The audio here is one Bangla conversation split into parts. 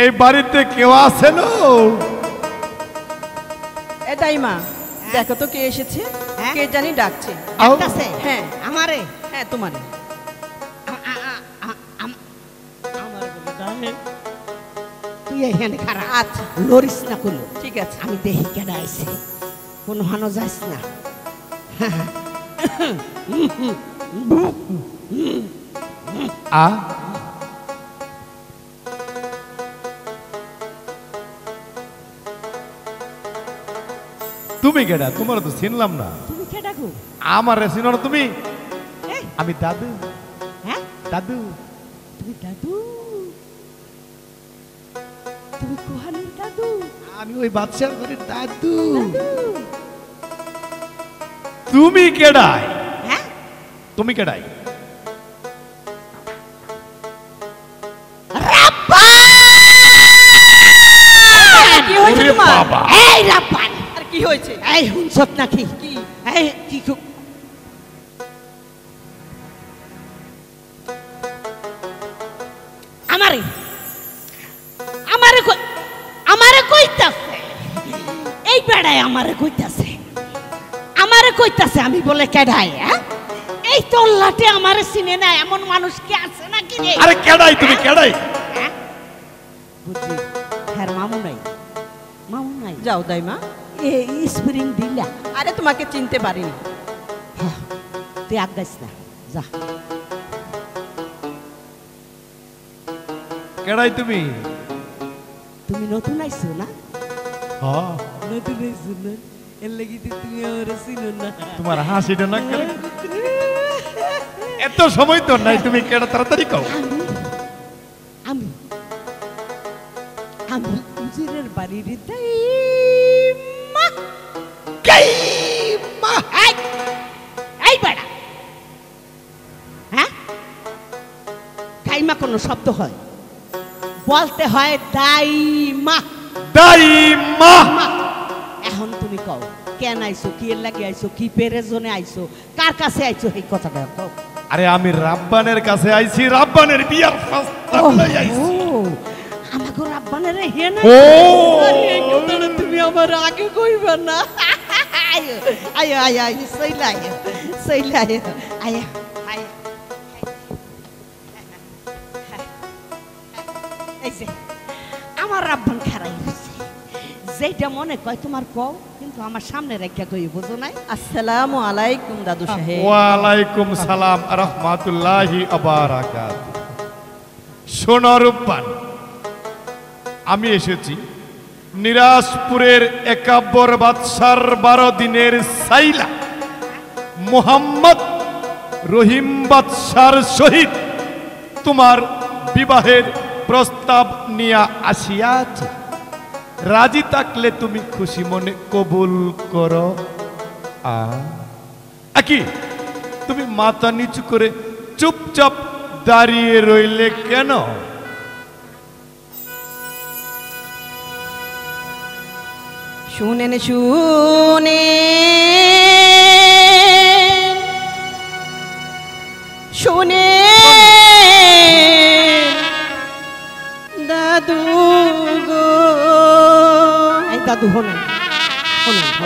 এই বাড়িতে কেউ আছে না? এ দাইমা দেখো তো কে এসেছে, কে জানি ডাকছে। ডাকতাছে? হ্যাঁ আমারে? হ্যাঁ তোমারে। আমার বলে ডাকে। তুই এখানে খারাপ। আচ্ছা লরিস না করলো। ঠিক আছে। আমি দেখি কেডা আইছে। কোনো হানো যাইস না। আ তুমি কেডা? তোমার তো চিনলাম না। তুমি কেডা গো? আমার চিনো না তুমি? এই, আমি দাদু। হ্যাঁ দাদু। তুমি দাদু? তুমি কোহানির দাদু? আমি ওই বাদশার ঘরের দাদু। দাদু? তুমি কেডাই? হ্যাঁ তুমি কেডাই? কি হয়েছে ওরে তোমার? বাবা। এই রাব্বান! আর কি হয়েছে? এই হুনছত নাকি? কি? এই কি আমারে আমারে আমারে কইতাছে এই বেড়ায় আমারে কইতাছে আমি বলে কেডাই? হ্যাঁ এই তল্লাটে আমারে চিনে না এমন মানুষ কি আছে নাকি রে? আরে কেডাই তুমি? কেডাই? হ্যাঁ? বুঝছি হ্যাঁ মামু নাই যাও দাইমা। এই স্প্রিং দিলা। আরে তোমাকে চিনতে পারিনি। তুই আগাইস না যা। কেডাই তুমি? তুমি নতুন আইছো না? হ্যাঁ। নতুন আইছো না এর লাগি তুমি আমার চিনো না। তোমার হাসিটা না কেন? এত সময় তো নাই, তুমি কেডা তাড়াতাড়ি কও। আমি আমি উজিরের বাড়ির দাইমা। কাইমা। এই এই বেড়া, হ্যাঁ কাইমা কোনো শব্দ হয়? বলতে হয় দাইমা। দাইমা। এখন তুমি কও কেন আইছো, কি এর লাগি আইছো, কি পেরেজনে আইছো, কার কাছে আইছো এই কথাটা কও। আরে আমি রাব্বানের কাছে আইছি, রাব্বানের বিয়ার প্রস্তাব লই আইছি। আমাকে রাব্বানের হে না? ও আরে এই কথাটা তুমি আমার আগে কইবা না। আয়ো আয়ো আয়ো আয়ো সইলা আয়ো আয়ো আয়ো। এই যে আমার রাব্বান খারাই হইছে, যেটা মনে কয় তোমার কও, কিন্তু আমার সামনে রেখা কই, বুঝো নাই? আসসালামু আলাইকুম দাদু সাহেব। ওয়ালাইকুম সালাম রাহমাতুল্লাহি ওয়া বারাকাতুহু। শোনো রূপবান, আমি এসেছি নিরাজপুরের 51 বাদশার 12 দিনের সাইলা মোহাম্মদ রহিম বাদশার সহিত তোমার বিবাহের প্রস্তাব নিয়ে আসিয়াছি। রাজি থাকলে তুমি খুশি মনে কবুল করো। কি তুমি মাথা নিচু করে চুপচাপ দাঁড়িয়ে রইলে কেন? শুনেন শুনে শুনে দাদু গো। এই দাদু হনে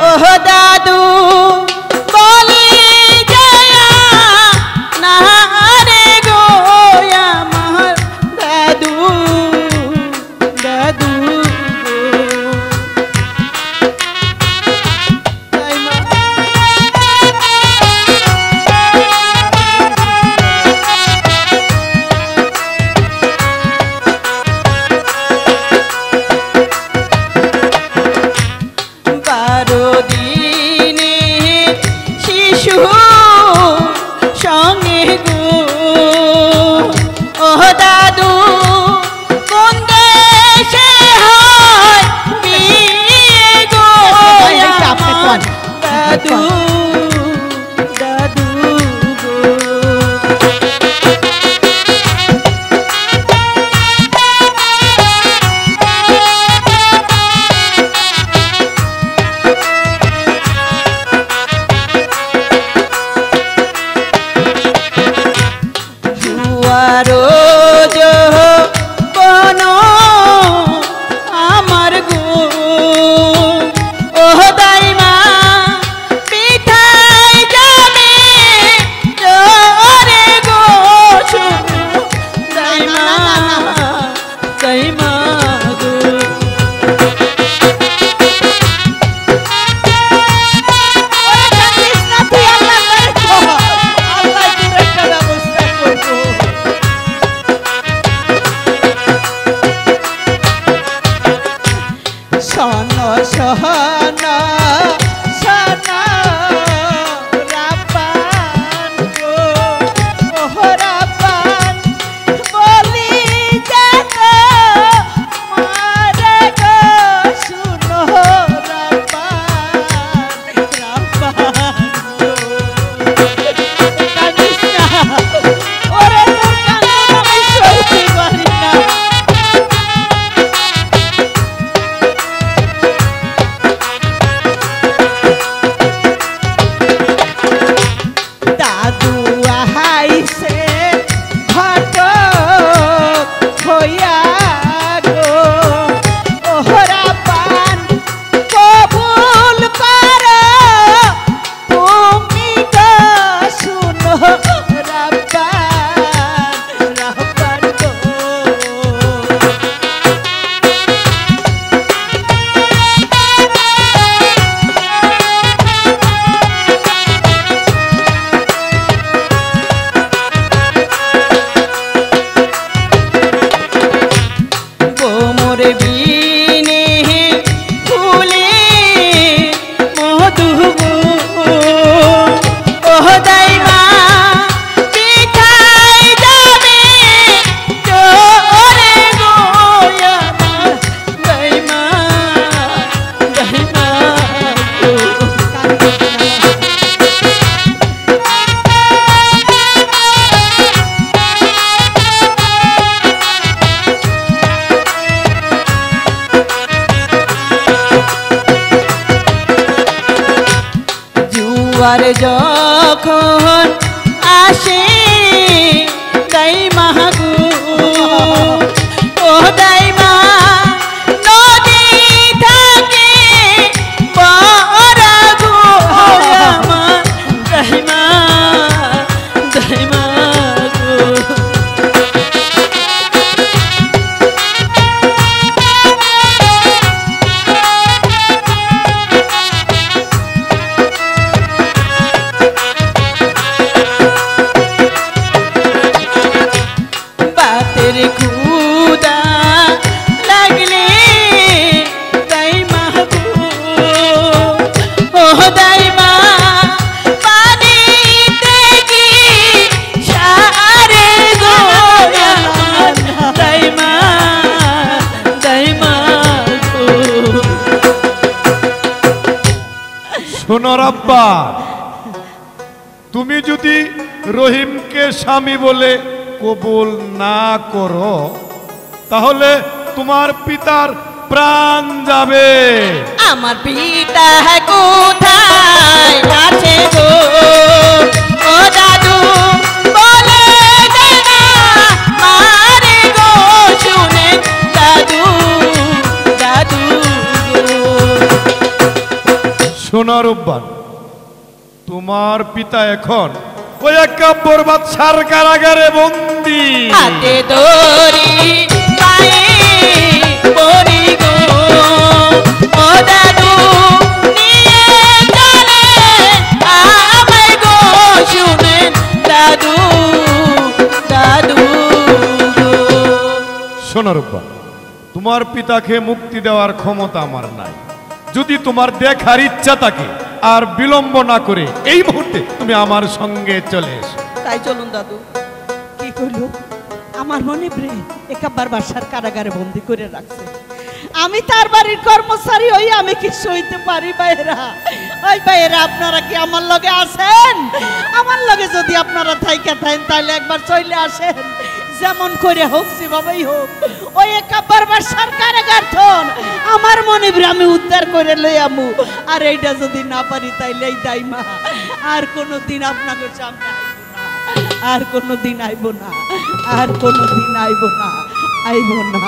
ও দাদু বলি জয়া না রে গো আমার দাদু দাদু গো। দাইমা দাইমা গো সহনা সহনা সহনা রাপান গো ওহরাপান বলি যেন মারে গো শুনো রাপান রাপান গো কানিস না ওরে তোর কানে আমি সইতে পারি না আর যখন আসে দাইমা গো ও দাইমা নদী থাকে বড় গো আমার দাইমা দাইমা গো খুদা লাগলে দাইমা গো ও দাইমা পানিতে কি সারে গো দাইমা দাইমা গো শোনো রাব্বা, তুমি যদি রহিমকে স্বামী বলে কবুল না করো তাহলে তোমার পিতার প্রাণ যাবে। আমার পিতা কোথায় আছে গো ও দাদু বলে দে না মারে গো শুনে দাদু দাদু শোনো রূপবান, তোমার পিতা এখন ওই একটা বরবাদ সার কারাগারে বন্দী। হাতে দড়ি পায়ে পড়ি গো ও দাদু নিয়ে চলে আমায় গো শুনে দাদু দাদু শোনো রূপবান, তোমার পিতাকে মুক্তি দেওয়ার ক্ষমতা আমার নাই। যদি তোমার দেখার ইচ্ছা থাকে আর বিলম্ব না করে এই মুহূর্তে তুমি আমার সঙ্গে চলে এসো। তাই চলুন দাদু। কি কইল আমার মনে প্রেম একাবার বাসার কারাগারে বন্দি করে রাখছে। আমি তার বাড়ির কর্মচারী হই, আমি কি সইতে পারি বাইরা? ওই বাইরা আপনারা কি আমার লগে আছেন? আমার লগে যদি আপনারা থাইকা থাকেন তাহলে একবার চলে আসেন, যেমন করে হোক যেভাবেই হোক ওই একাবার বাসার কারাগার থন আমার মনে আমি উদ্ধার করে লই আমু। আর এইটা যদি না পারি তাইলে এই দাইমা আর কোনোদিন আপনাদের সামনে আর কোনো দিন আইব না, আর কোনো দিন আইব না, আইব না।